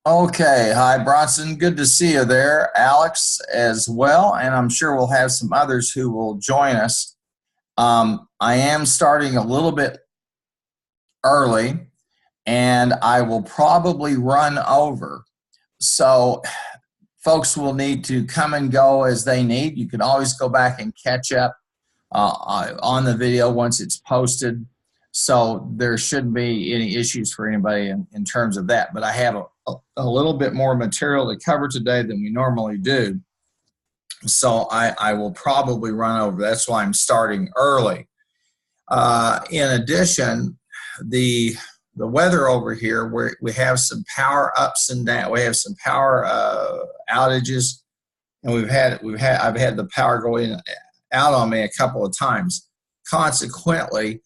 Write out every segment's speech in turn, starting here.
Okay, hi Bronson. Good to see you there. Alex as well, and I'm sure we'll have some others who will join us. I am starting a little bit early, and I will probably run over. So, folks will need to come and go as they need. You can always go back and catch up on the video once it's posted. So there shouldn't be any issues for anybody in terms of that. But I have a little bit more material to cover today than we normally do. So I will probably run over. That's why I'm starting early. In addition, the weather over here, we have some power ups and downs. We have some power outages, and I've had the power go in out on me a couple of times. Consequently,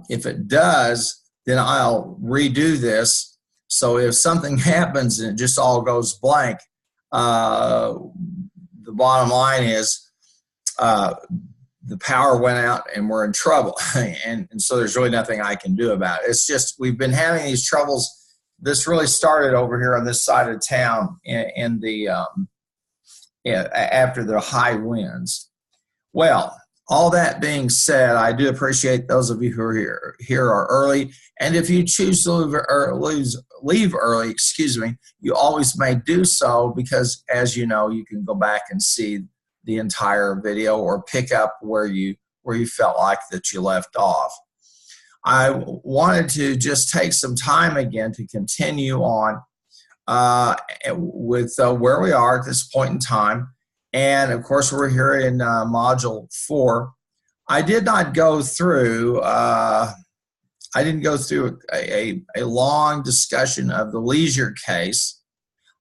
if it does, then I'll redo this. So if something happens and it just all goes blank, the bottom line is the power went out and we're in trouble. and so there's really nothing I can do about it. It's just we've been having these troubles. This really started over here on this side of town after the high winds. Well, all that being said, I do appreciate those of you who are here are early. And if you choose to leave early, you always may do so because, as you know, you can go back and see the entire video or pick up where you felt like that you left off. I wanted to just take some time again to continue on with where we are at this point in time. And of course, we're here in module 4. I did not go through, I didn't go through a long discussion of the leisure case.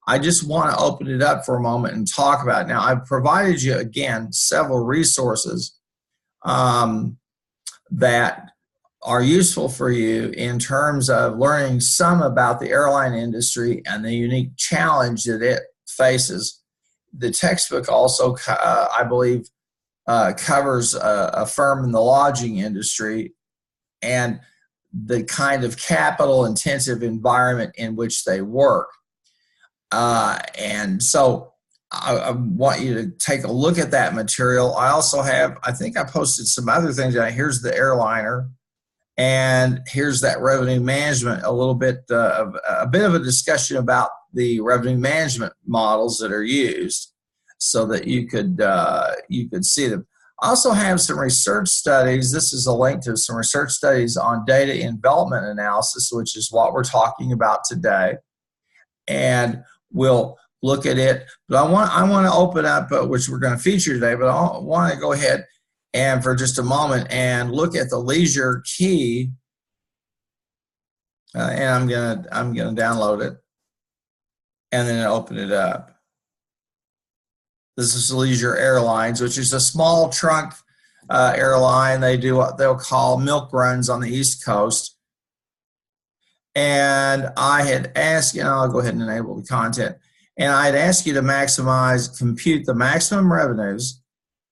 I just want to open it up for a moment and talk about it. Now, I've provided you, again, several resources that are useful for you in terms of learning some about the airline industry and the unique challenge that it faces. The textbook also, I believe, covers a firm in the lodging industry and the kind of capital-intensive environment in which they work. And so I want you to take a look at that material. I also have, I think I posted some other things. Here's the airliner, and here's that revenue management, a little bit of a bit of a discussion about the revenue management models that are used so that you could see them. I also have some research studies. This is a link to some research studies on data envelopment analysis, which is what we're talking about today. And we'll look at it. But I want to open up, which we're going to feature today, but I want to go ahead and for just a moment and look at the leisure key. And I'm gonna download it and then open it up. This is Leisure Airlines, which is a small trunk airline. They do what they'll call milk runs on the East Coast. And I had asked, I'll go ahead and enable the content. And I'd ask you to compute the maximum revenues.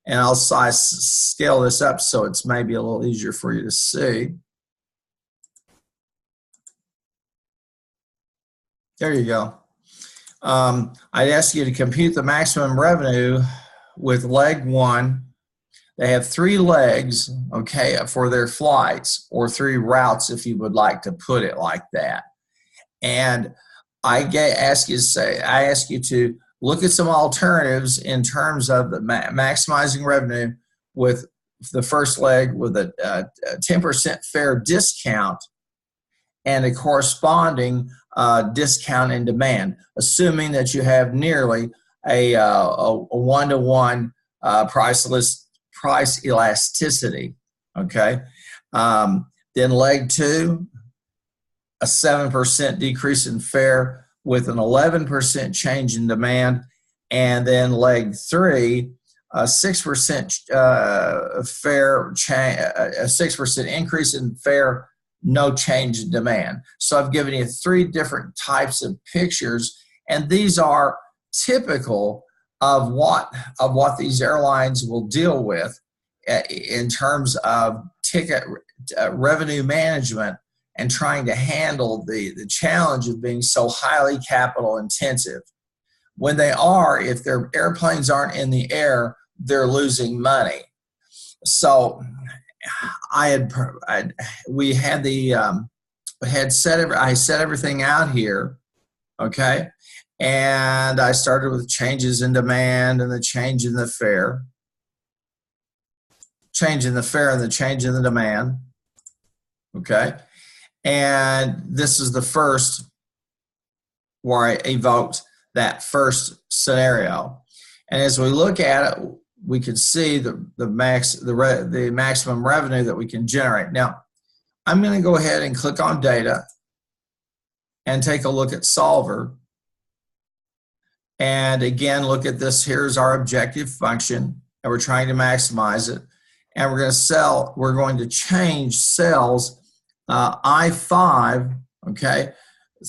And I'll scale this up so it's maybe a little easier for you to see. There you go. I'd ask you to compute the maximum revenue with leg 1. They have 3 legs, okay, for their flights, or 3 routes if you would like to put it like that. And I ask you to look at some alternatives in terms of the maximizing revenue with the first leg with a 10% fare discount and a corresponding discount in demand, assuming that you have nearly a one-to-one price elasticity, okay? Then leg 2, a 7% decrease in fare with an 11% change in demand, and then leg 3, a 6% a 6% increase in fare, no change in demand. So I've given you 3 different types of pictures, and these are typical of what these airlines will deal with in terms of ticket revenue management and trying to handle the challenge of being so highly capital intensive. When they are, if their airplanes aren't in the air, they're losing money. So I set everything out here, okay, and I started with changes in demand and the change in the fare, change in the fare and the change in the demand, okay, and this is the first where I evoked that first scenario, and as we look at it, we can see the maximum revenue that we can generate. Now, I'm going to go ahead and click on data and take a look at solver. And again, look at this. Here's our objective function, and we're trying to maximize it. And we're going to change cells I5, okay,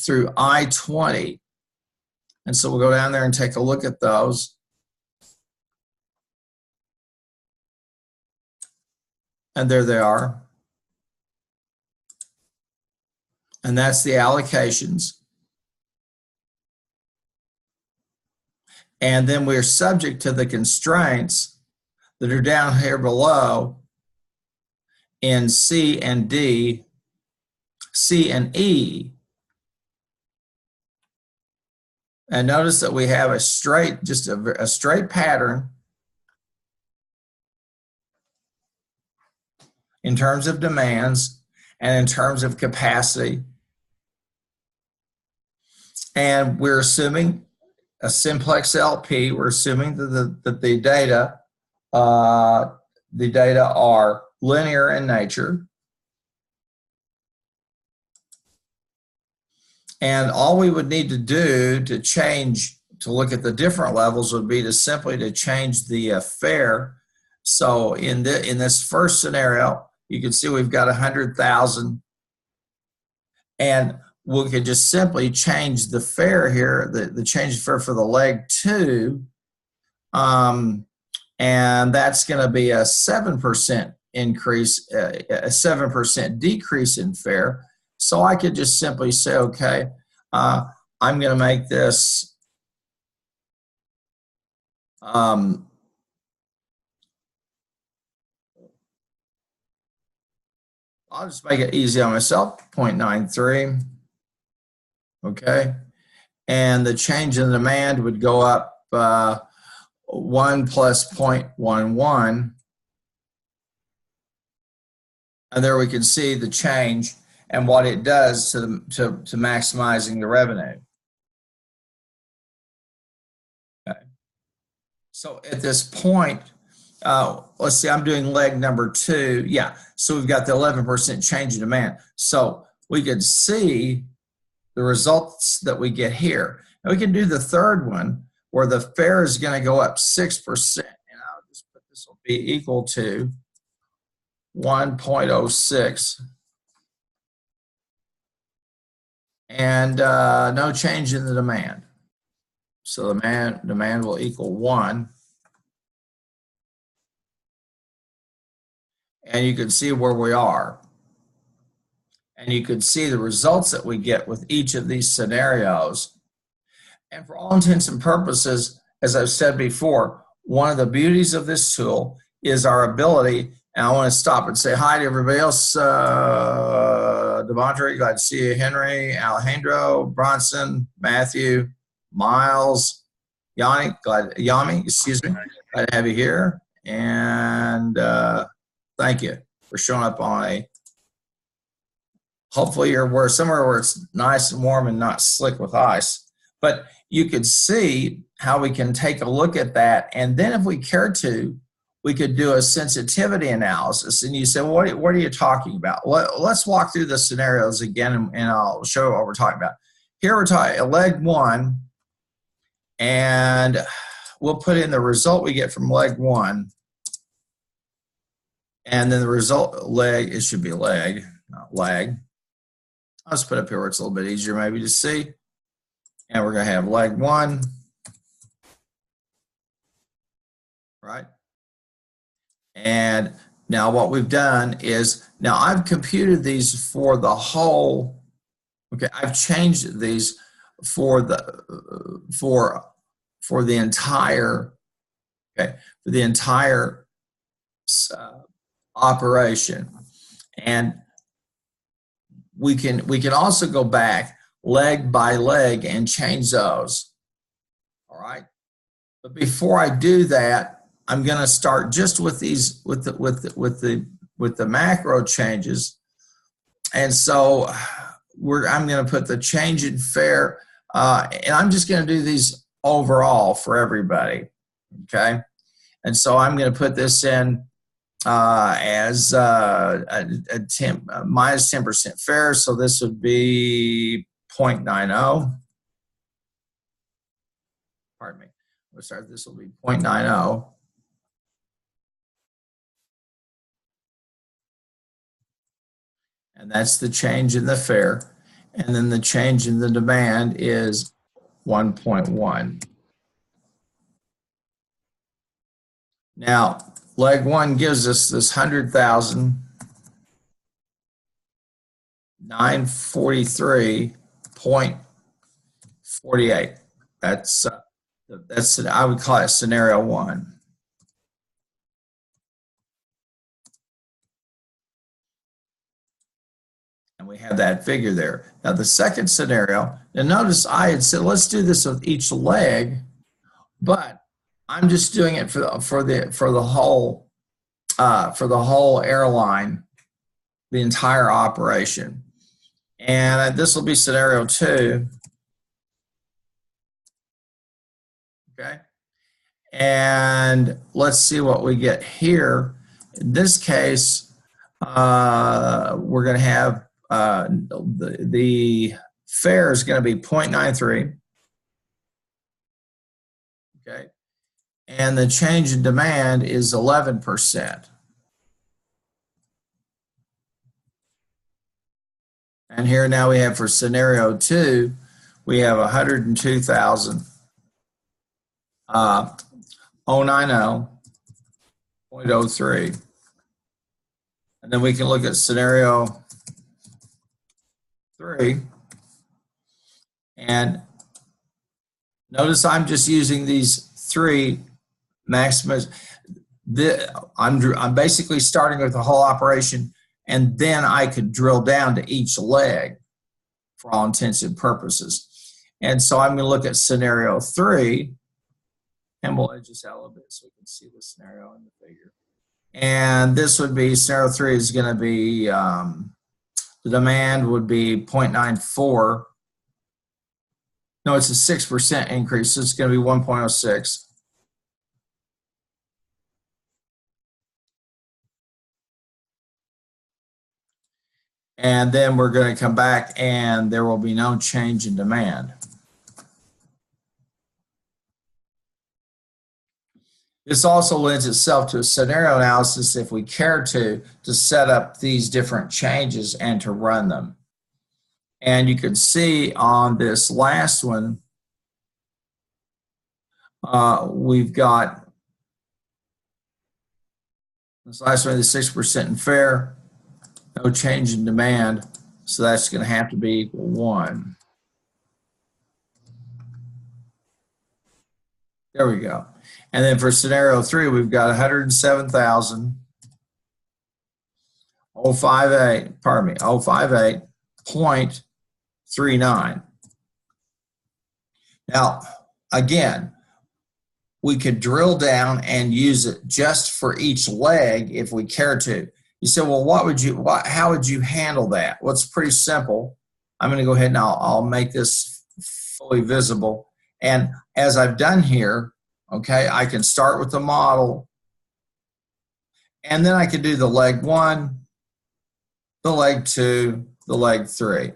through I20. And so we'll go down there and take a look at those. And there they are. And that's the allocations. And then we're subject to the constraints that are down here below in C and D, C and E. And notice that we have a straight pattern in terms of demands and in terms of capacity. And we're assuming a simplex LP. We're assuming that the data are linear in nature. And all we would need to do to look at the different levels would be to change the fare. So in this first scenario, you can see we've got 100,000, and we could just simply change the fare here, the change fare for the leg 2, and that's going to be a 7% increase, a 7% decrease in fare. So I could just simply say, okay, I'm going to make this I'll just make it easy on myself, 0.93, okay? And the change in demand would go up 1 plus 0.11. And there we can see the change and what it does to maximizing the revenue. Okay. So at this point, let's see, I'm doing leg number 2. Yeah, so we've got the 11% change in demand. So we could see the results that we get here. And we can do the third one where the fare is going to go up 6%. And I'll just put this will be equal to 1.06. And no change in the demand. So the demand will equal 1. And you can see where we are. And you can see the results that we get with each of these scenarios. And for all intents and purposes, as I've said before, one of the beauties of this tool is our ability, and I want to stop and say hi to everybody else. Devontae, glad to see you. Henry, Alejandro, Bronson, Matthew, Miles, Yami, excuse me. Glad to have you here. And thank you for showing up on hopefully you're somewhere where it's nice and warm and not slick with ice. But you could see how we can take a look at that. And then if we care to, we could do a sensitivity analysis. And you say, well, what are you talking about? Let's walk through the scenarios again, and I'll show you what we're talking about. Here we're talking leg 1, and we'll put in the result we get from leg 1. And then the result leg, it should be leg, not lag. I'll just put up here where it's a little bit easier maybe to see. And we're going to have leg 1, right? And Now what we've done is, now I've computed these for the whole, okay, I've changed these for the entire, okay, for the entire operation. And we can also go back leg by leg and change those. All right. But before I do that, I'm going to start just with these with the macro changes. And so I'm going to put the change in fair, and I'm just going to do these overall for everybody. Okay. And so I'm going to put this in as minus 10% fair. So this would be 0.90. Pardon me. This will be 0.90. And that's the change in the fair. And then the change in the demand is 1.1. Now, leg one gives us this 100,943.48. That's I would call it scenario one. And we have that figure there. Now the second scenario, and notice I had said let's do this with each leg, but I'm just doing it for the whole airline, the entire operation. And this will be scenario two. Okay. And let's see what we get here. In this case, we're going to have the fare is going to be 0.93. Okay. And the change in demand is 11%. And here now we have for scenario two, we have 102,090.03. And then we can look at scenario three. And notice I'm just using these three maximums. I'm basically starting with the whole operation, and then I could drill down to each leg for all intents and purposes. And so I'm going to look at scenario three, and we'll edge this out a little bit so we can see the scenario in the figure. And this would be, scenario three is going to be, the demand would be 0.94. No, it's a 6% increase, so it's going to be 1.06. And then we're going to come back and there will be no change in demand. This also lends itself to a scenario analysis if we care to set up these different changes and to run them. And you can see on this last one, we've got this last one, the 6% in fare, no change in demand, so that's going to have to be equal 1. There we go. And then for scenario three, we've got 058.39. Now, again, we could drill down and use it just for each leg if we care to. You say, well, how would you handle that? Well, it's pretty simple. I'm going to go ahead and I'll make this fully visible. And as I've done here, okay, I can start with the model, and then I can do the leg one, the leg two, the leg three.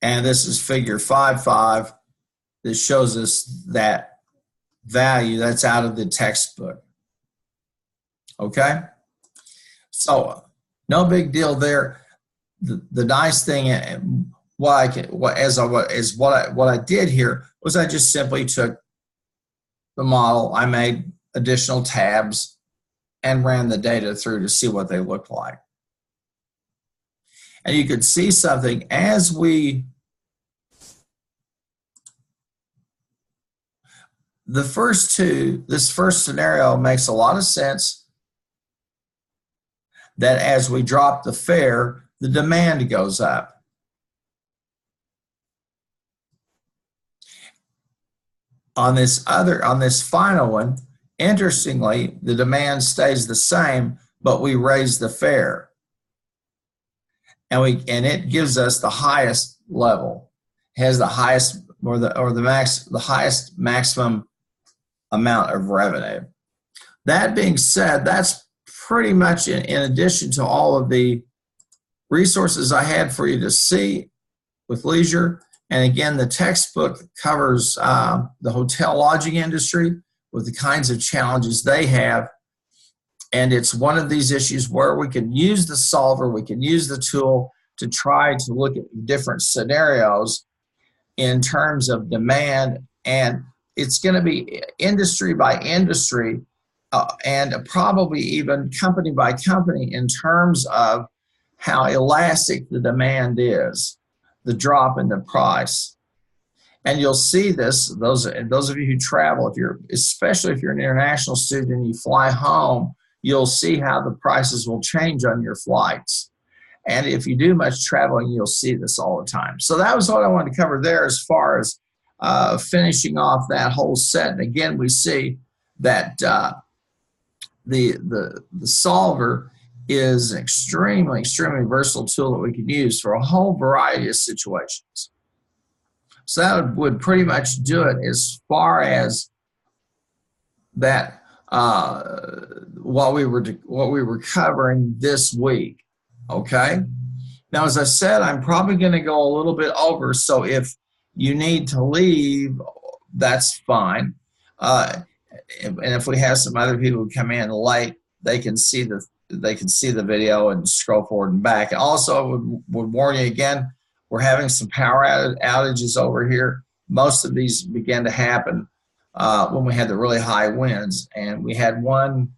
And this is figure 5.5. This shows us that value that's out of the textbook. Okay? So no big deal there. The nice thing, what I did here was I just simply took the model, I made additional tabs and ran the data through to see what they look like. And you could see something as this first scenario makes a lot of sense, that as we drop the fare, the demand goes up. On this final one, interestingly, the demand stays the same, but we raise the fare. And it gives us the highest level. It has the highest the highest maximum amount of revenue. That being said, that's pretty much in addition to all of the resources I had for you to see with leisure. And again, the textbook covers the hotel lodging industry with the kinds of challenges they have. And it's one of these issues where we can use the solver, we can use the tool to try to look at different scenarios in terms of demand. And it's going to be industry by industry and probably even company by company in terms of how elastic the demand is, the drop in the price. And you'll see this, those of you who travel, especially if you're an international student and you fly home, you'll see how the prices will change on your flights. And if you do much traveling, you'll see this all the time. So that was what I wanted to cover there as far as finishing off that whole set. And again, we see that the solver is an extremely versatile tool that we can use for a whole variety of situations. So that would pretty much do it as far as that what we were covering this week. Okay. Now, as I said, I'm probably going to go a little bit over. So if you need to leave, that's fine. And if we have some other people who come in late, they can see the video and scroll forward and back. Also, I would warn you again, we're having some power outages over here. Most of these began to happen when we had the really high winds, and we had one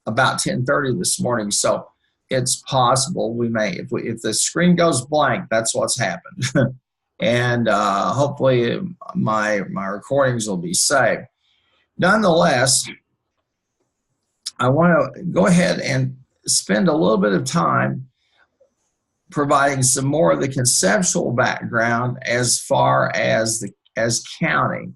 about 10:30 this morning. So it's possible we may, if the screen goes blank, that's what's happened. And hopefully my recordings will be saved. Nonetheless, I want to go ahead and spend a little bit of time providing some more of the conceptual background as far as counting.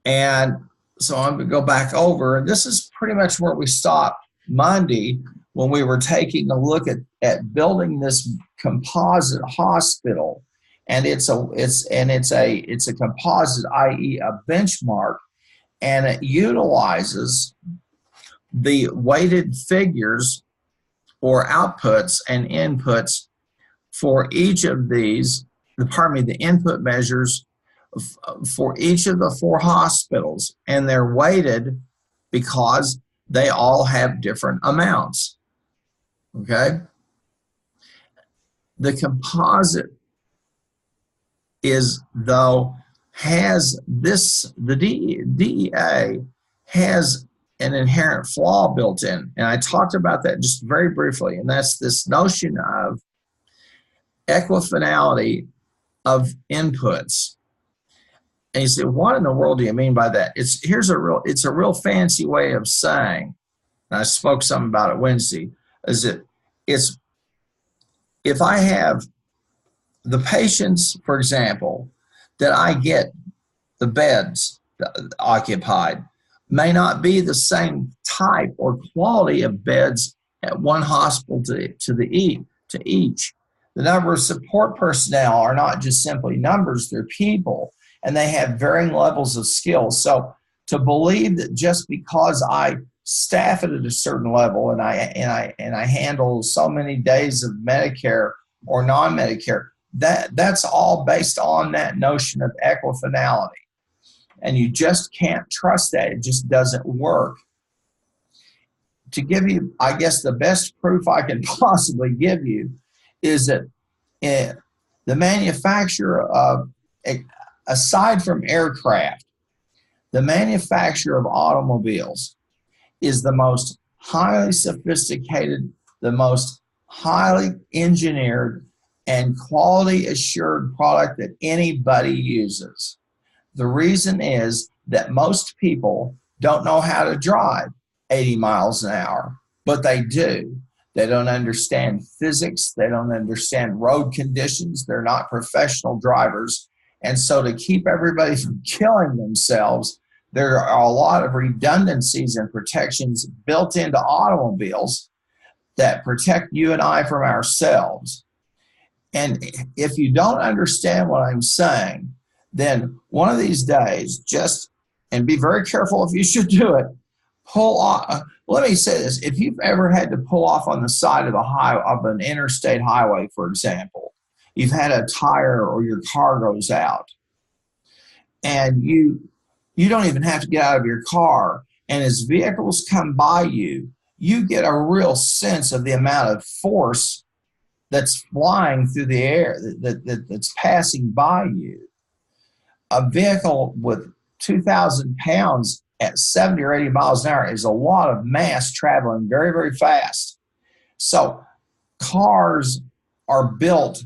And so I'm going to go back over, and this is pretty much where we stopped Monday when we were taking a look at building this composite hospital. And it's a composite, i.e. a benchmark, and it utilizes the weighted figures or outputs and inputs for each of these, the input measures for each of the 4 hospitals, and they're weighted because they all have different amounts. Okay? The composite the DEA has an inherent flaw built in. And I talked about that just very briefly, and that's this notion of equifinality of inputs. And you say, what in the world do you mean by that? It's a real fancy way of saying, and I spoke some about it Wednesday, if I have the patients, for example, that I get the beds occupied may not be the same type or quality of beds at one hospital to each. The number of support personnel are not just simply numbers, they're people, and they have varying levels of skill. So to believe that just because I staff it at a certain level and I handle so many days of Medicare or non-Medicare, that's all based on that notion of equifinality. And you just can't trust that. It just doesn't work. To give you, I guess, the best proof I can possibly give you is that the manufacturer of, aside from aircraft, The manufacture of automobiles is the most highly sophisticated, the most highly engineered and quality assured product that anybody uses. The reason is that most people don't know how to drive 80 miles an hour, but they do. They don't understand physics. They don't understand road conditions. They're not professional drivers. And so to keep everybody from killing themselves, there are a lot of redundancies and protections built into automobiles that protect you and I from ourselves. And if you don't understand what I'm saying, then one of these days, just, and be very careful if you should do it, pull off. Let me say this. If you've ever had to pull off on the side of of an interstate highway, for example, you've had a tire or your car goes out, and you don't even have to get out of your car, and as vehicles come by you, you get a real sense of the amount of force that's flying through the air, that's passing by you. A vehicle with 2,000 pounds at 70 or 80 miles an hour is a lot of mass traveling very, very fast. So cars are built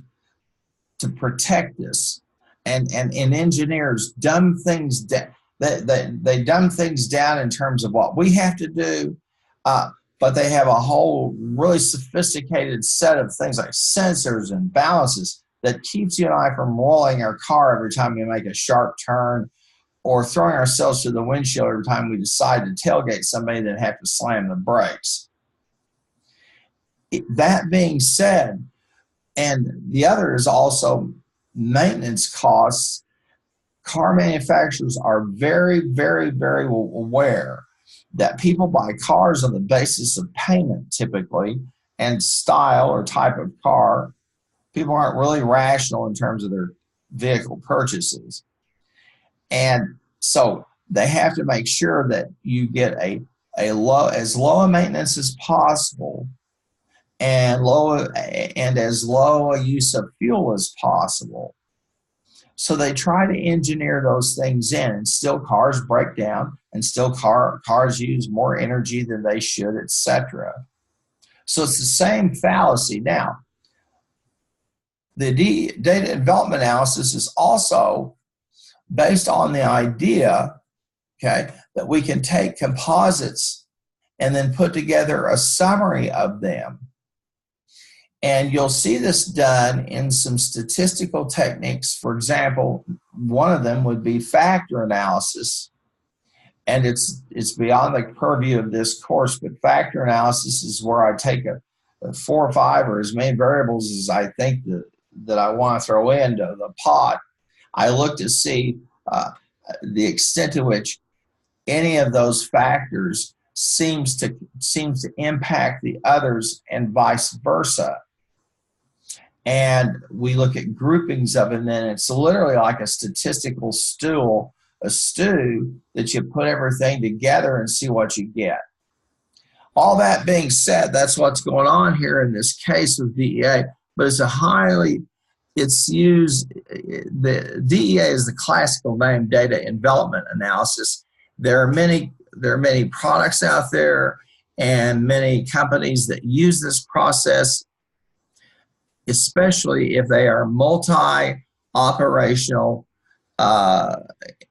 to protect us, and engineers dumb things down. They dumb things down in terms of what we have to do, but they have a whole really sophisticated set of things like sensors and balances that keeps you and I from rolling our car every time we make a sharp turn, or throwing ourselves to the windshield every time we decide to tailgate somebody that have to slam the brakes. That being said, and the other is also maintenance costs. Car manufacturers are very, very, very aware that people buy cars on the basis of payment typically, and style or type of car. People aren't really rational in terms of their vehicle purchases. And so they have to make sure that you get as low a maintenance as possible, and as low a use of fuel as possible. So they try to engineer those things in, and still cars break down, and still cars use more energy than they should, etc. So it's the same fallacy. Now, the data development analysis is also based on the idea, okay, that we can take composites and then put together a summary of them. And you'll see this done in some statistical techniques. For example, one of them would be factor analysis. And it's beyond the purview of this course, but factor analysis is where I take a 4 or 5 or as many variables as I think that I want to throw into the pot. I look to see the extent to which any of those factors seems to impact the others, and vice versa. And we look at groupings of it, and then it's literally like a statistical stew that you put everything together and see what you get. All that being said, that's what's going on here in this case with DEA, but it's used, the DEA is the classical name, data development analysis. There are many products out there and many companies that use this process, especially if they are multi-operational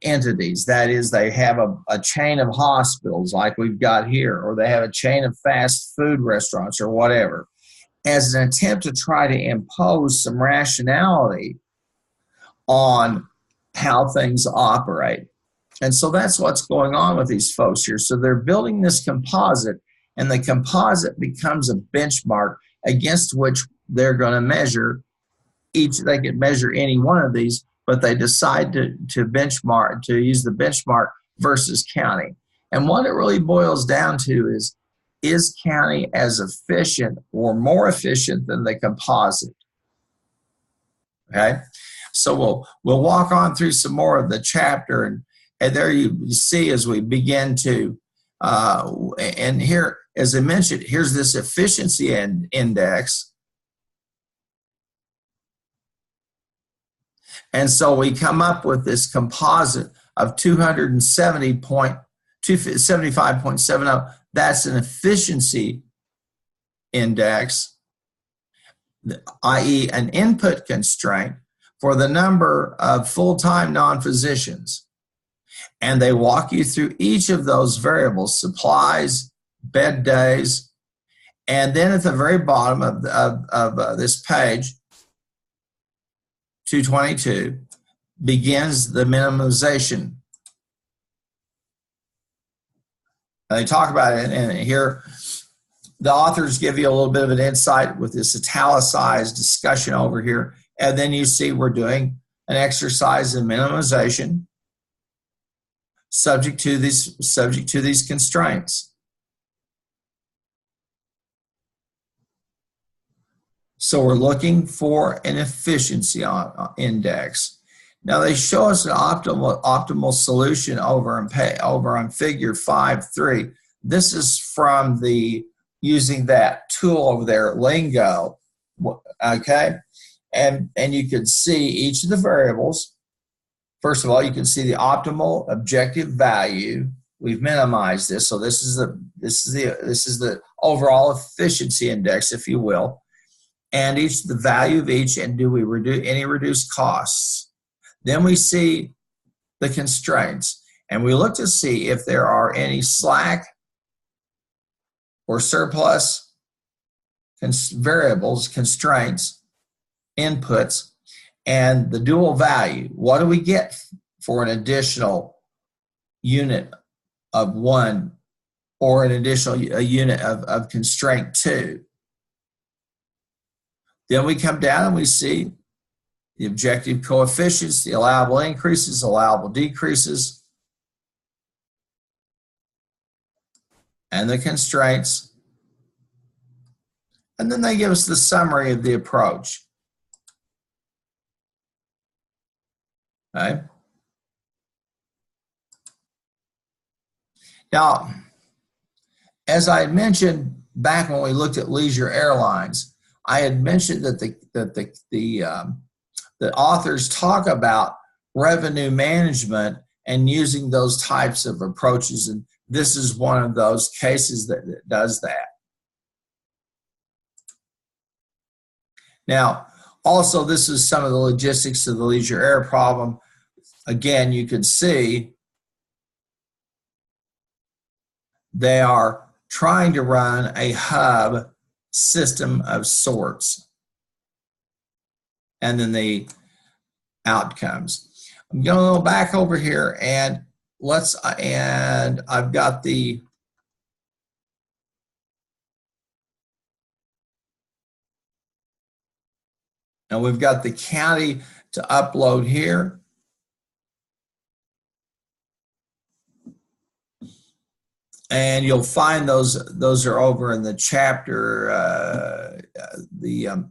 entities. That is, they have a chain of hospitals like we've got here, or they have a chain of fast food restaurants or whatever, as an attempt to try to impose some rationality on how things operate. And so that's what's going on with these folks here. So they're building this composite, and the composite becomes a benchmark against which they're going to measure each. They can measure any one of these, but they decide to use the benchmark versus county. And what it really boils down to is county as efficient or more efficient than the composite? Okay, so we'll walk on through some more of the chapter, and there you see as we begin to, and here, as I mentioned, here's this efficiency index. And so we come up with this composite of 275.70. That's an efficiency index, i.e. an input constraint for the number of full-time non-physicians. And they walk you through each of those variables: supplies, bed days, and then at the very bottom of this page, 222, begins the minimization. They talk about it, and here the authors give you a little bit of an insight with this italicized discussion over here, and then you see we're doing an exercise in minimization subject to these constraints. So we're looking for an efficiency index. Now they show us an optimal solution over on figure 5.3. This is from using that tool over there, Lingo. Okay, and you can see each of the variables. First of all, you can see the optimal objective value. We've minimized this, so this is the overall efficiency index, if you will, and the value of each, and do we reduce any reduced costs? Then we see the constraints, and we look to see if there are any slack or surplus variables, constraints, inputs, and the dual value. What do we get for an additional unit of 1 or an additional unit of constraint 2? Then we come down and we see the objective coefficients, the allowable increases, allowable decreases, and the constraints. And then they give us the summary of the approach. Okay. Now, as I had mentioned back when we looked at leisure airlines, I had mentioned that the authors talk about revenue management and using those types of approaches, and this is one of those cases that does that. Now, also, this is some of the logistics of the leisure air problem. Again, you can see they are trying to run a hub system of sorts. And then the outcomes. I'm going to go back over here and I've got and we've got the county to upload here. And you'll find those are over in the chapter, the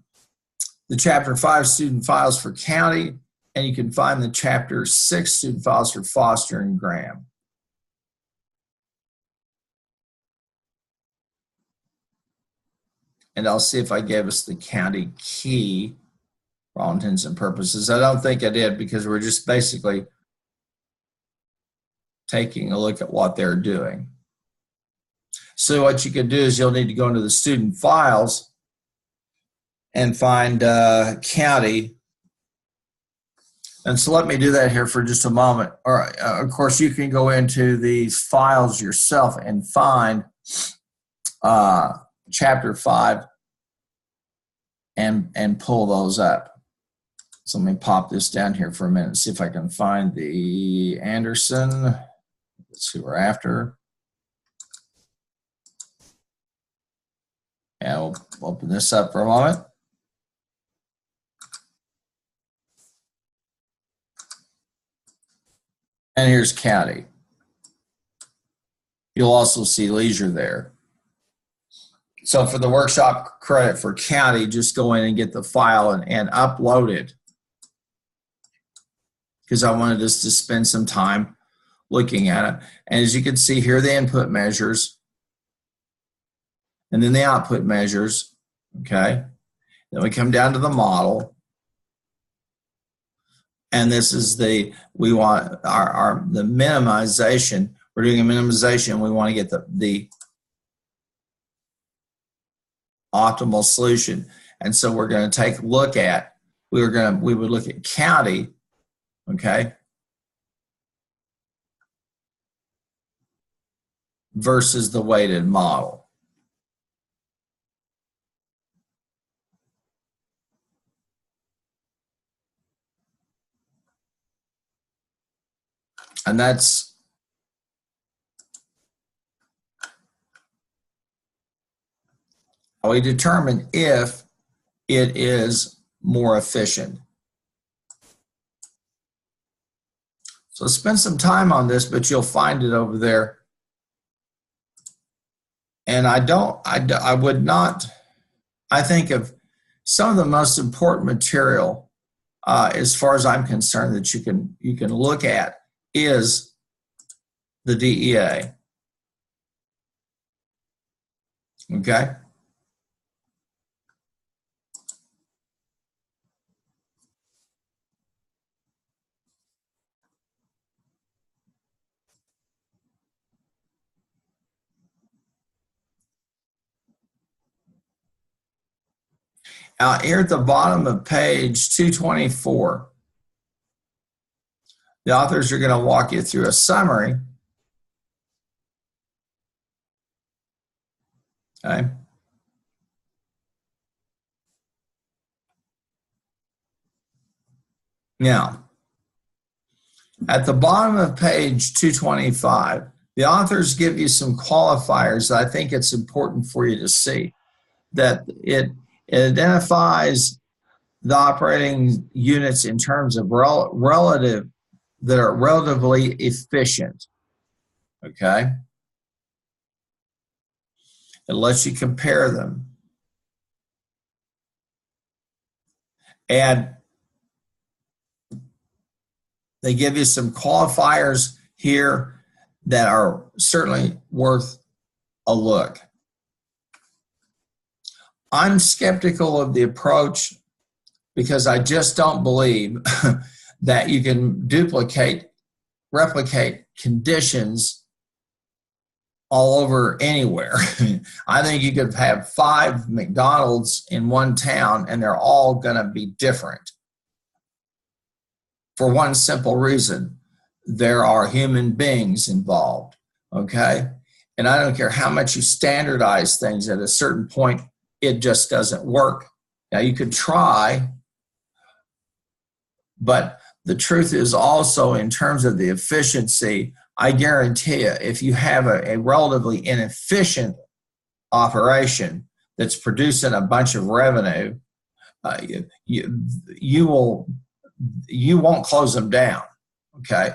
chapter 5 student files for county, and you can find the chapter 6 student files for Foster and Graham. And I'll see if I gave us the county key for all intents and purposes. I don't think I did, because we're just basically taking a look at what they're doing. So what you can do is you'll need to go into the student files and find county. And so let me do that here for just a moment. Or of course, you can go into these files yourself and find chapter 5 and pull those up. So let me pop this down here for a minute and see if I can find the Anderson. Let's see what we're after. And we'll open this up for a moment. And here's county. You'll also see leisure there. So for the workshop credit for county, just go in and get the file and upload it, because I wanted us to spend some time looking at it. And as you can see here, the input measures, and then the output measures, okay? Then we come down to the model, And this is we want the minimization. We're doing a minimization. We want to get the optimal solution. And so we're going to take a look at, we would look at county, okay, versus the weighted model. And that's how we determine if it is more efficient. So spend some time on this, but you'll find it over there. And I think of some of the most important material, as far as I'm concerned, that you can look at is the DEA. Okay. Here at the bottom of page 224, the authors are going to walk you through a summary. Okay. Now, at the bottom of page 225, the authors give you some qualifiers that I think it's important for you to see. That it identifies the operating units in terms of relatively efficient. Okay? It lets you compare them. And they give you some qualifiers here that are certainly worth a look. I'm skeptical of the approach because I just don't believe that you can replicate conditions all over anywhere. I think you could have 5 McDonald's in one town and they're all going to be different. For one simple reason, there are human beings involved, okay? And I don't care how much you standardize things, at a certain point, it just doesn't work. Now, you could try, but the truth is also, in terms of the efficiency, I guarantee you, if you have a relatively inefficient operation that's producing a bunch of revenue, you won't close them down, okay?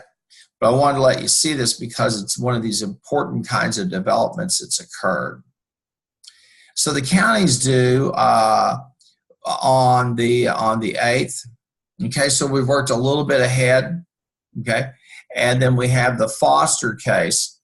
But I wanted to let you see this because it's one of these important kinds of developments that's occurred. So the counties do on the 8th, okay? So we've worked a little bit ahead, okay? And then we have the Foster case,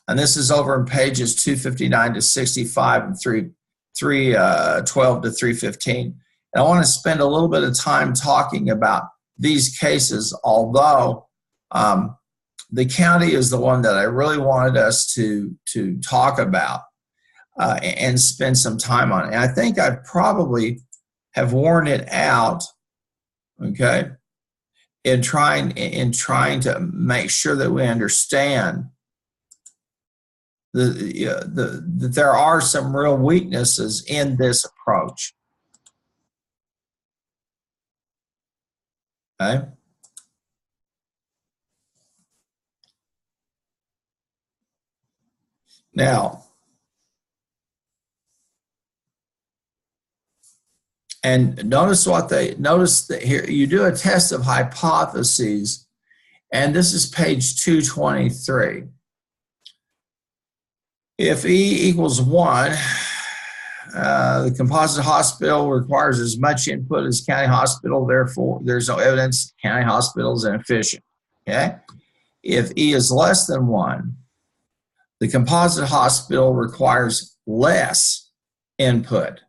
and this is over in pages 259 to 65 and 312 to 315. And I want to spend a little bit of time talking about these cases, although the county is the one that I really wanted us to talk about and spend some time on. And I think I probably have worn it out, okay, in trying to make sure that we understand that there are some real weaknesses in this approach. Okay. Now, and notice that here you do a test of hypotheses, and this is page 223. If E equals 1, the composite hospital requires as much input as county hospital, therefore there's no evidence county hospital is inefficient. Okay? If E is less than 1, the composite hospital requires less input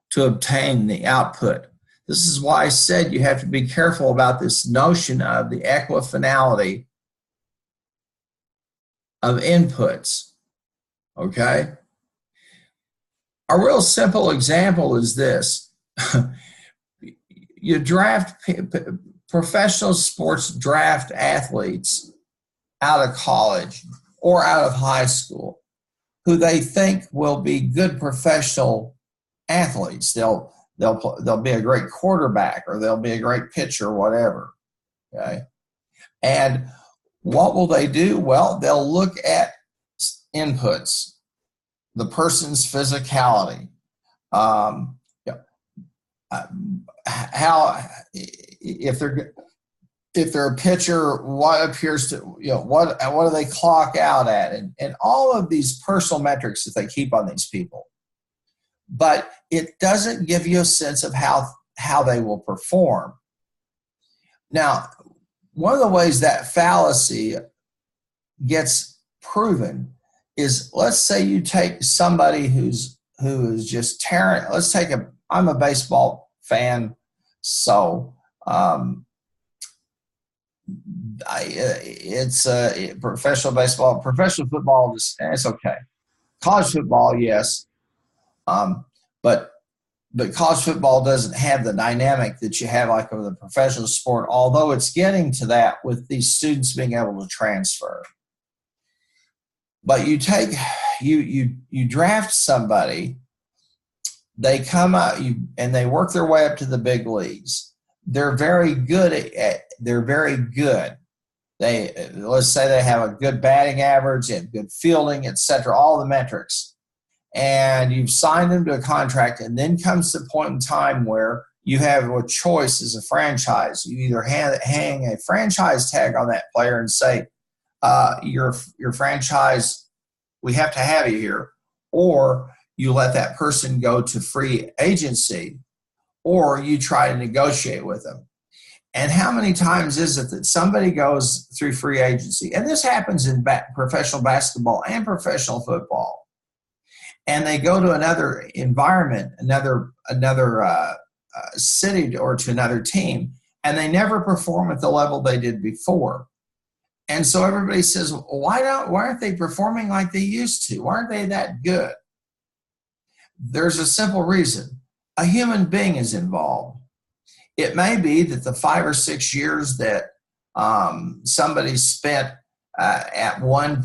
to obtain the output This is why I said you have to be careful about this notion of the equifinality of inputs, okay? A real simple example is this. You draft, professional sports draft athletes out of college or out of high school who they think will be good professional athletes. They'll be a great quarterback, or they'll be a great pitcher, whatever, okay? And what will they do? Well, they'll look at inputs, the person's physicality, how, if they're a pitcher, what appears to, what do they clock out at, and all of these personal metrics that they keep on these people. But it doesn't give you a sense of how they will perform. Now, one of the ways that fallacy gets proven is, let's say you take somebody who is just tearing. Let's take I'm a baseball fan, so it's professional baseball, professional football. It's okay. College football, yes, but college football doesn't have the dynamic that you have like with a professional sport. Although it's getting to that with these students being able to transfer. But you take you draft somebody, they come out and they work their way up to the big leagues. They're very good they're very good. Let's say they have a good batting average and good fielding, etc., all the metrics. And you've signed them to a contract, and then comes the point in time where you have a choice as a franchise. You either hang a franchise tag on that player and say, your franchise, we have to have you here, or you let that person go to free agency, or you try to negotiate with them. And how many times is it that somebody goes through free agency? And this happens in professional basketball and professional football. And they go to another environment, another city, or to another team, and they never perform at the level they did before. And so everybody says, why aren't they performing like they used to? Why aren't they that good? There's a simple reason. A human being is involved. It may be that the 5 or 6 years that somebody spent at one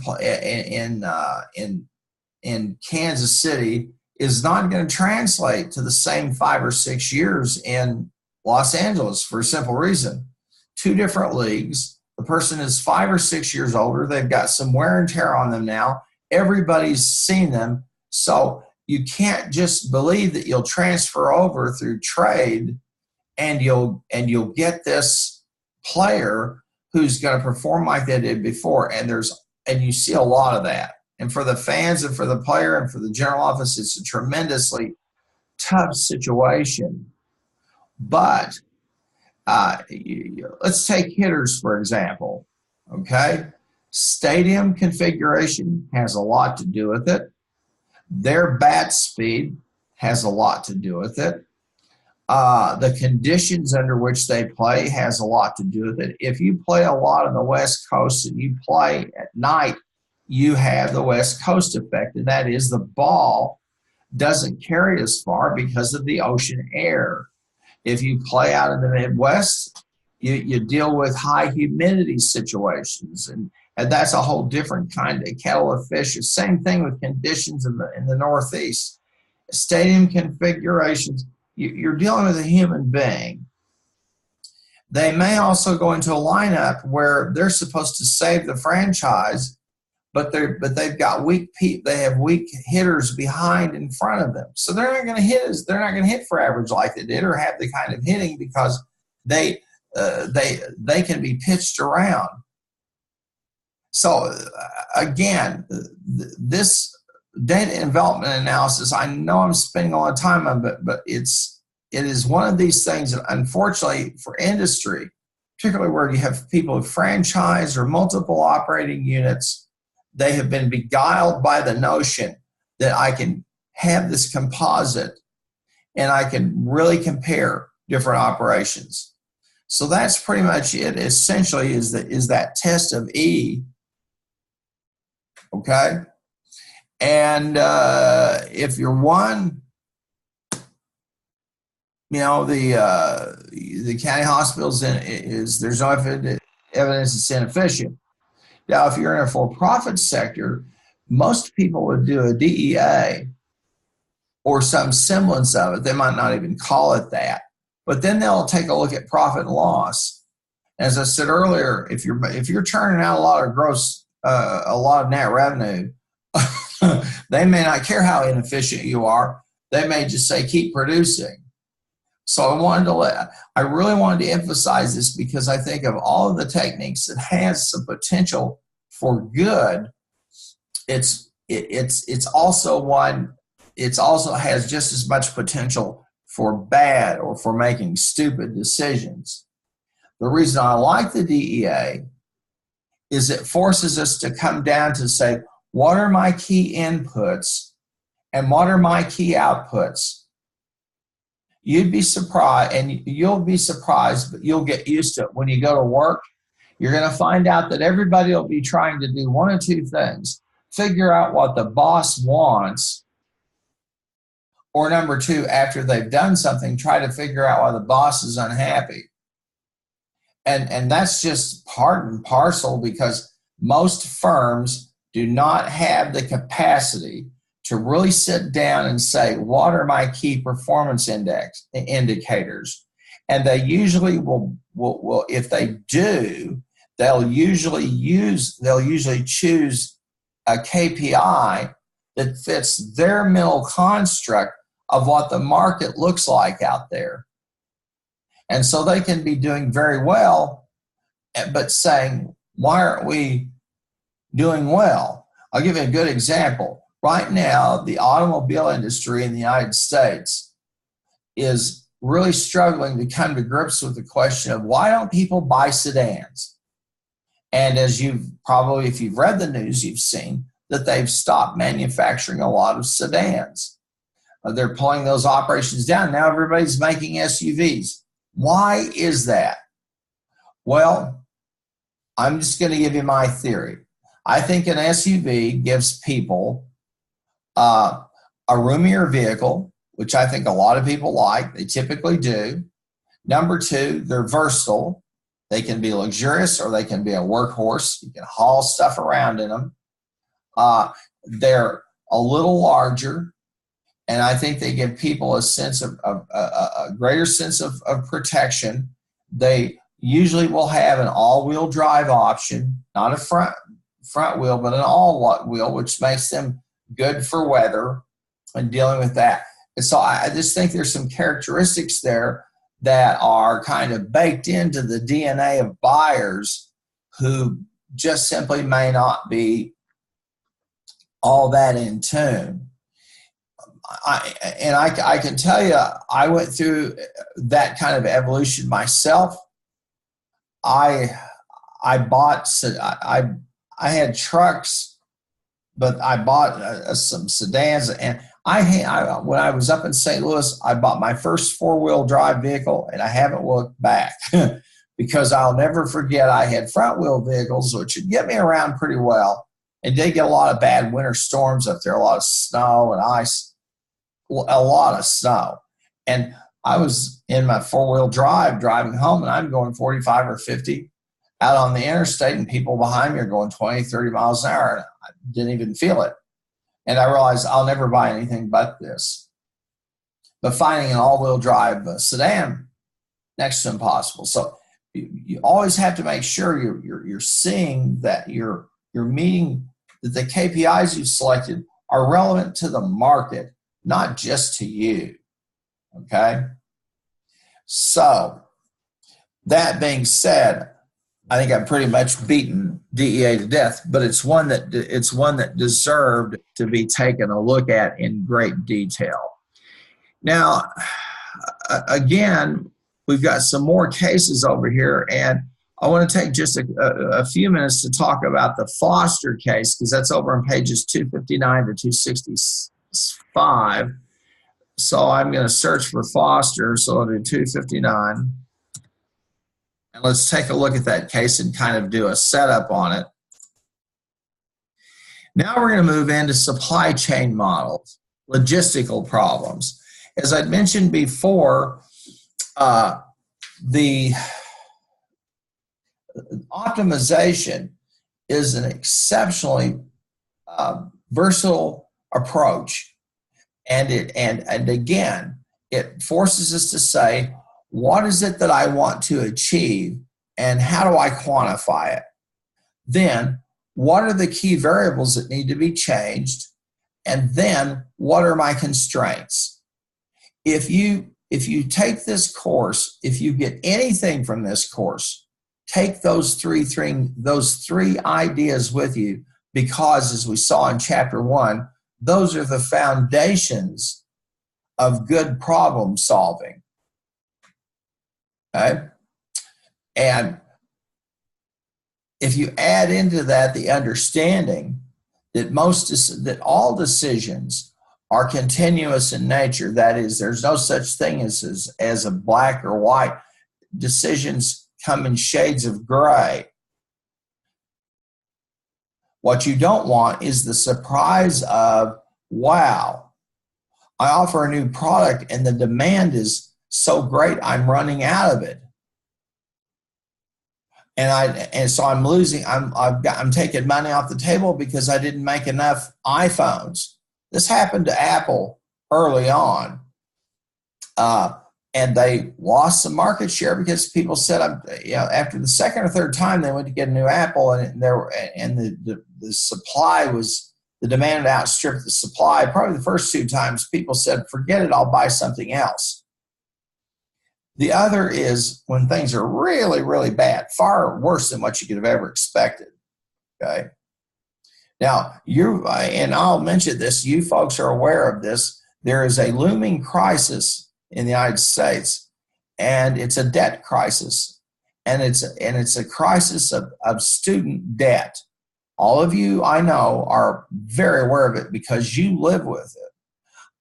in Kansas City is not going to translate to the same 5 or 6 years in Los Angeles, for a simple reason. 2 different leagues. The person is 5 or 6 years older. They've got some wear and tear on them now. Everybody's seen them. So you can't just believe that you'll transfer over through trade and you'll get this player who's going to perform like they did before. And you see a lot of that. And for the fans and for the player and for the general office, it's a tremendously tough situation. But let's take hitters, for example, okay? Stadium configuration has a lot to do with it. Their bat speed has a lot to do with it. The conditions under which they play has a lot to do with it. If you play a lot on the West Coast and you play at night, you have the West Coast effect, and that is the ball doesn't carry as far because of the ocean air. If you play out in the Midwest, you deal with high humidity situations, and that's a whole different kind of kettle of fish. Same thing with conditions in the Northeast. Stadium configurations, you're dealing with a human being. They may also go into a lineup where they're supposed to save the franchise, but they've got they have weak hitters behind in front of them. So they're not going to hit for average like they did, or have the kind of hitting, because they can be pitched around. So again, this data development analysis, I know I'm spending a lot of time on it, but it is one of these things that, unfortunately, for industry, particularly where you have people who franchise or multiple operating units, they have been beguiled by the notion that I can have this composite and I can really compare. different operations. So that's pretty much it. Essentially, is that test of E. Okay, and if you're one, you know, the county hospitals there's no evidence it's inefficient. Now, if you're in a for-profit sector, most people would do a DEA or some semblance of it. They might not even call it that, but then they'll take a look at profit and loss. As I said earlier, if you're churning out a lot of net revenue, they may not care how inefficient you are. They may just say keep producing. So I really wanted to emphasize this because I think of all of the techniques that has some potential for good, it's also has just as much potential for bad or for making stupid decisions. The reason I like the DEA is it forces us to come down to say, what are my key inputs and what are my key outputs? You'd be surprised, and you'll be surprised, but you'll get used to it. When you go to work, you're going to find out that everybody will be trying to do one of two things: figure out what the boss wants, or number two, after they've done something, try to figure out why the boss is unhappy. And that's just part and parcel, because most firms do not have the capacity to really sit down and say, what are my key performance indicators? And they usually will if they do, they'll usually choose a KPI that fits their mental construct of what the market looks like out there. And so they can be doing very well, but saying, why aren't we doing well? I'll give you a good example. Right now, the automobile industry in the United States is really struggling to come to grips with the question of why don't people buy sedans? And as if you've read the news, you've seen that they've stopped manufacturing a lot of sedans. They're pulling those operations down. Now everybody's making SUVs. Why is that? Well, I'm just going to give you my theory. I think an SUV gives people a roomier vehicle, which I think a lot of people like. They typically do. Number two, they're versatile. They can be luxurious or they can be a workhorse. You can haul stuff around in them. They're a little larger, and I think they give people a sense of a greater sense of protection. They usually will have an all-wheel drive option, not a front wheel, but an all-wheel, which makes them good for weather and dealing with that. And so I just think there's some characteristics there that are kind of baked into the DNA of buyers who just simply may not be all that in tune. I can tell you, I went through that kind of evolution myself. I had trucks, but I bought some sedans, and when I was up in St. Louis, I bought my first four-wheel drive vehicle, and I haven't looked back because I'll never forget I had front-wheel vehicles, which would get me around pretty well. And did get a lot of bad winter storms up there, a lot of snow and ice, a lot of snow. And I was in my four-wheel drive driving home, and I'm going 45 or 50 out on the interstate, and people behind me are going 20, 30 miles an hour, and I didn't even feel it. And I realized I'll never buy anything but this. But finding an all-wheel drive sedan, next to impossible. So you always have to make sure you're seeing that you're meeting, that the KPIs you've selected are relevant to the market, not just to you. Okay? So that being said, I think I've pretty much beaten DEA to death, but it's one that deserved to be taken a look at in great detail. Now, again, we've got some more cases over here, and I want to take just a few minutes to talk about the Foster case, because that's over on pages 259 to 265. So I'm going to search for Foster. So I'll do 259. And let's take a look at that case and kind of do a setup on it. Now we're going to move into supply chain models, logistical problems. As I mentioned before, the optimization is an exceptionally versatile approach. And again, it forces us to say, what is it that I want to achieve and how do I quantify it? Then, what are the key variables that need to be changed? And then, what are my constraints? If you take this course, if you get anything from this course, take those three ideas with you, because as we saw in chapter 1, those are the foundations of good problem solving. Okay? And if you add into that the understanding that all decisions are continuous in nature, that is, there's no such thing as a black or white. Decisions come in shades of gray. What you don't want is the surprise of, wow, I offer a new product and the demand is so great I'm running out of it. And so I'm losing, I'm taking money off the table because I didn't make enough iPhones. This happened to Apple early on. And they lost some market share because people said, after the second or third time they went to get a new Apple, and the supply was, the demand outstripped the supply. Probably the first 2 times people said, forget it, I'll buy something else. The other is when things are really, really bad, far worse than what you could have ever expected. Okay. Now, and I'll mention this, you folks are aware of this. There is a looming crisis in the United States, and it's a debt crisis, and it's a crisis of student debt. All of you I know are very aware of it because you live with it.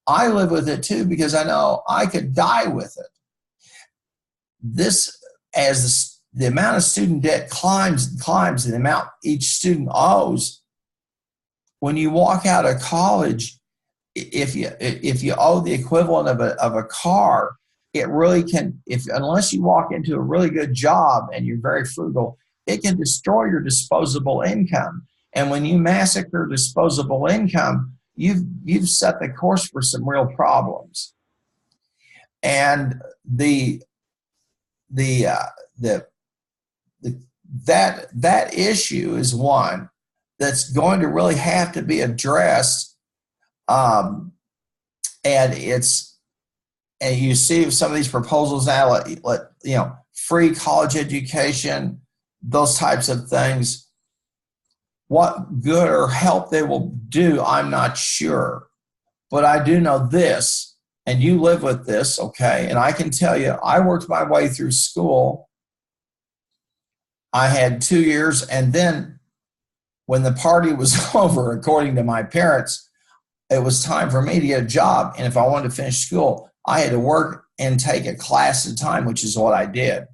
I live with it too because I know I could die with it. As the amount of student debt climbs and climbs, and the amount each student owes, when you walk out of college, if you owe the equivalent of a car, it really can, unless you walk into a really good job and you're very frugal, it can destroy your disposable income. And when you massacre disposable income, you've set the course for some real problems. And that issue is one that's going to really have to be addressed. And you see some of these proposals now, free college education, those types of things. What good or help they will do, I'm not sure. But I do know this, and you live with this, okay? And I can tell you, I worked my way through school. I had 2 years, and then when the party was over, according to my parents, it was time for me to get a job. And if I wanted to finish school, I had to work and take a class at a time, which is what I did.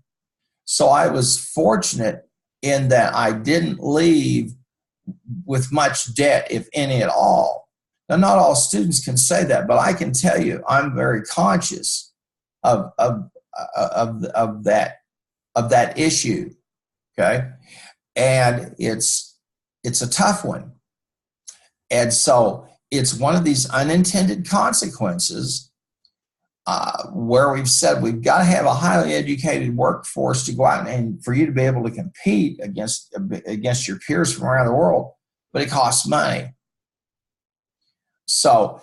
So I was fortunate in that I didn't leave with much debt, if any at all. Now, not all students can say that, but I can tell you I'm very conscious of that issue. Okay, and it's a tough one, and so it's one of these unintended consequences where we've said we've got to have a highly educated workforce to go out and for you to be able to compete against your peers from around the world, but it costs money. So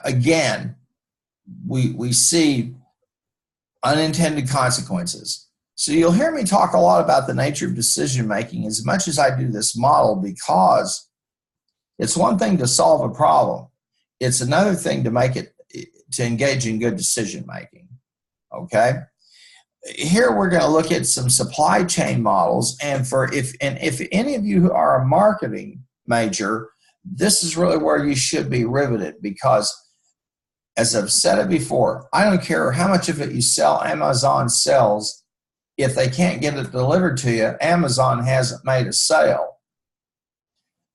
again, we see unintended consequences. So you'll hear me talk a lot about the nature of decision making as much as I do this model, because it's one thing to solve a problem. It's another thing to engage in good decision making. Okay. Here we're going to look at some supply chain models, and if any of you who are a marketing major, this is really where you should be riveted, because as I've said it before, I don't care how much of it you sell, Amazon sells. If they can't get it delivered to you, Amazon hasn't made a sale.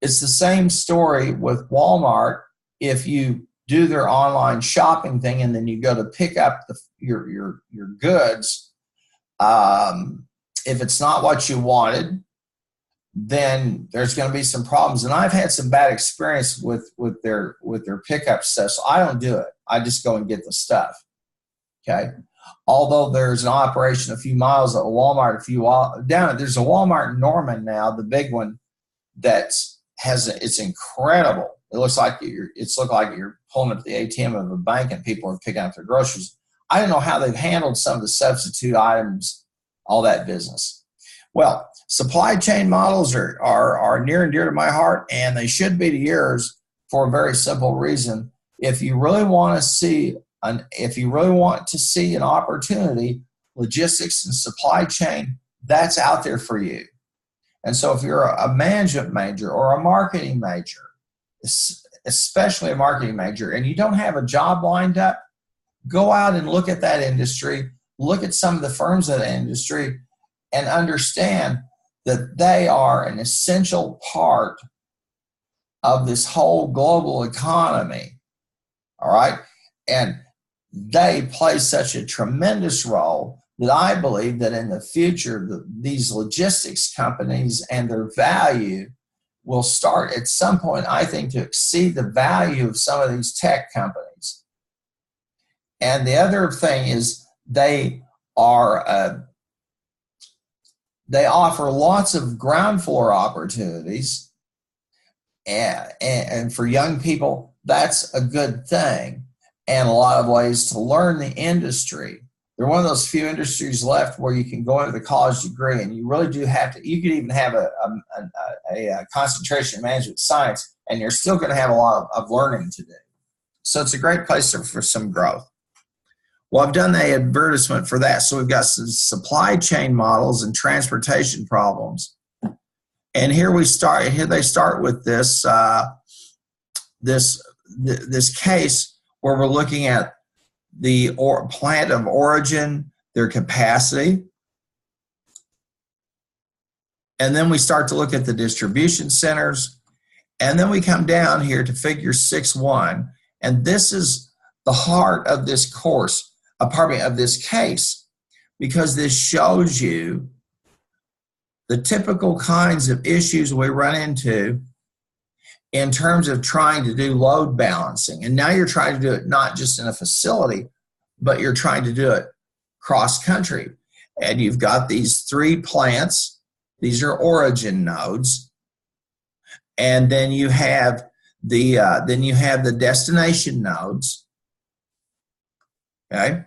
It's the same story with Walmart. If you do their online shopping thing and then you go to pick up your goods, if it's not what you wanted, then there's going to be some problems. And I've had some bad experience with their pickup stuff, so I don't do it. I just go and get the stuff. Okay. Although there's an operation a few miles at Walmart, there's a Walmart in Norman now, the big one it's incredible. It looks like you're pulling up the ATM of a bank and people are picking up their groceries. I don't know how they've handled some of the substitute items, all that business. Well, supply chain models are near and dear to my heart, and they should be to yours for a very simple reason. If you really want to see an opportunity, logistics and supply chain, that's out there for you. And so if you're a management major or a marketing major, especially a marketing major, and you don't have a job lined up, go out and look at that industry, look at some of the firms in the industry, and understand that they are an essential part of this whole global economy. All right? And they play such a tremendous role that I believe that in the future, these logistics companies and their value will start at some point, I think, to exceed the value of some of these tech companies. And the other thing is they offer lots of ground floor opportunities, and for young people, that's a good thing, and a lot of ways to learn the industry. They're one of those few industries left where you can go into the college degree, and you really do have to. You could even have a concentration in management science, and you're still going to have a lot of learning to do. So it's a great place for some growth. Well, I've done the advertisement for that. So we've got some supply chain models and transportation problems. And here they start with this case where we're looking at the plant of origin, their capacity. And then we start to look at the distribution centers. And then we come down here to figure 6.1. And this is the heart of this course. Of this case, because this shows you the typical kinds of issues we run into in terms of trying to do load balancing. And now you're trying to do it not just in a facility, but you're trying to do it cross country. And you've got these 3 plants. These are origin nodes. And then you have the destination nodes. Okay,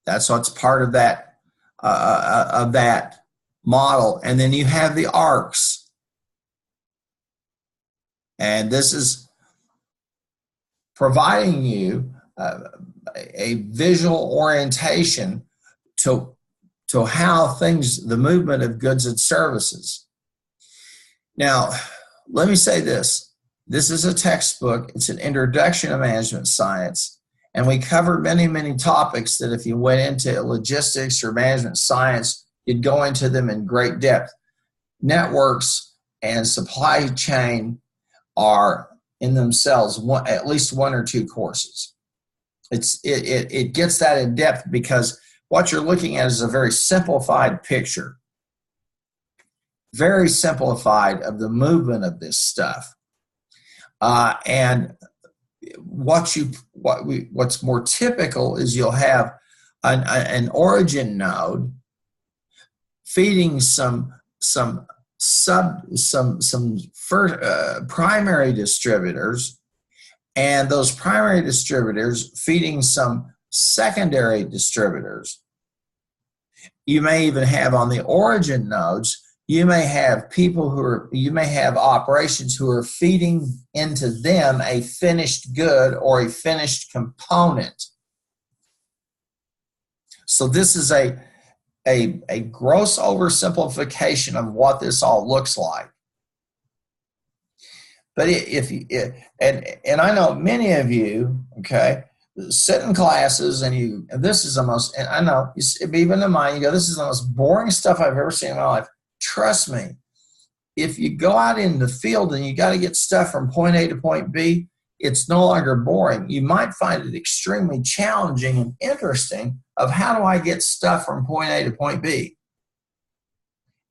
that's what's part of that model, and then you have the arcs, and this is providing you a visual orientation to how the movement of goods and services. Now, let me say this: this is a textbook. It's an introduction to management science. And we covered many, many topics that if you went into logistics or management science, you'd go into them in great depth. Networks and supply chain are in themselves at least 1 or 2 courses. It gets that in depth because what you're looking at is a very simplified picture, very simplified of the movement of this stuff. And what's more typical is you'll have an origin node feeding some primary distributors, and those primary distributors feeding some secondary distributors. You may even have on the origin nodes, you may have operations who are feeding into them a finished good or a finished component. So this is a gross oversimplification of what this all looks like. But and I know many of you, okay, sit in classes and this is the most, and I know, even in mine, you go, this is the most boring stuff I've ever seen in my life. Trust me, if you go out in the field and you got to get stuff from point A to point B, it's no longer boring. You might find it extremely challenging and interesting of how do I get stuff from point A to point B.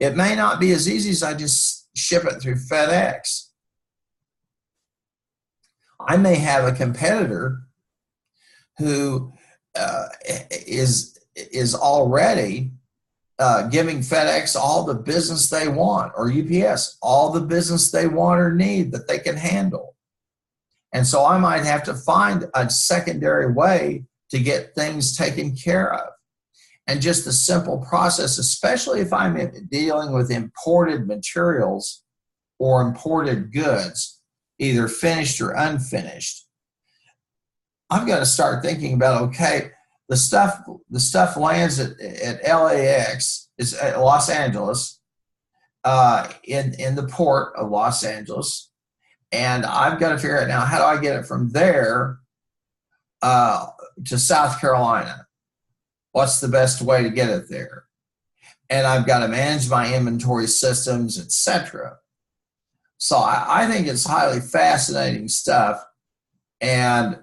It may not be as easy as I just ship it through FedEx. I may have a competitor who is already giving FedEx all the business they want, or UPS all the business they want or need that they can handle. And so I might have to find a secondary way to get things taken care of. And just the simple process, especially if I'm dealing with imported materials or imported goods, either finished or unfinished, I've got to start thinking about, okay, the stuff lands at LAX, is at Los Angeles, in the port of Los Angeles, and I've got to figure out now, how do I get it from there to South Carolina? What's the best way to get it there? And I've got to manage my inventory systems, etc. So I think it's highly fascinating stuff. And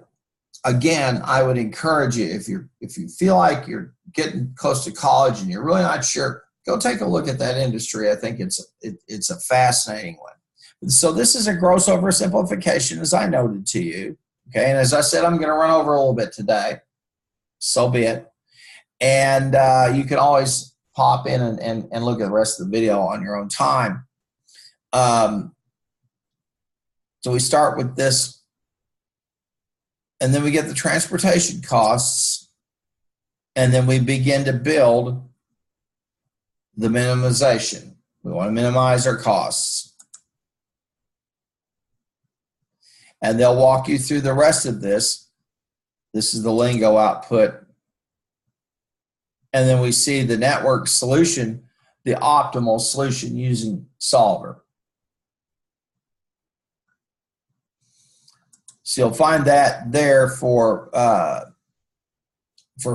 again, I would encourage you, if you feel like you're getting close to college and you're really not sure, go take a look at that industry. I think it's a fascinating one. So this is a gross oversimplification, as I noted to you. Okay, and as I said, I'm going to run over a little bit today. So be it. And you can always pop in and look at the rest of the video on your own time. So we start with this, and then we get the transportation costs, and then we begin to build the minimization. We want to minimize our costs. And they'll walk you through the rest of this. This is the lingo output. And then we see the network solution, the optimal solution using solver. So you'll find that there for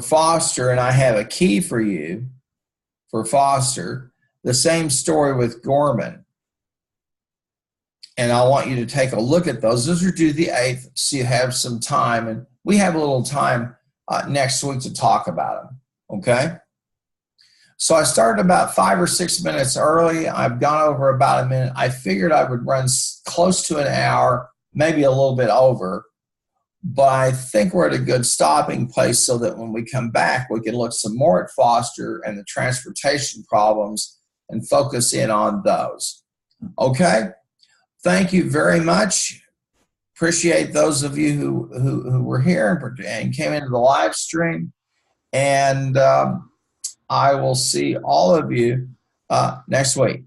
Foster, and I have a key for you for Foster. The same story with Gorman. And I want you to take a look at those. Those are due the 8th, so you have some time. And we have a little time next week to talk about them. Okay, so I started about 5 or 6 minutes early. I've gone over about a minute. I figured I would run close to an hour, maybe a little bit over, but I think we're at a good stopping place so that when we come back, we can look some more at Foster and the transportation problems and focus in on those. Okay, thank you very much. Appreciate those of you who were here and came into the live stream. And I will see all of you next week.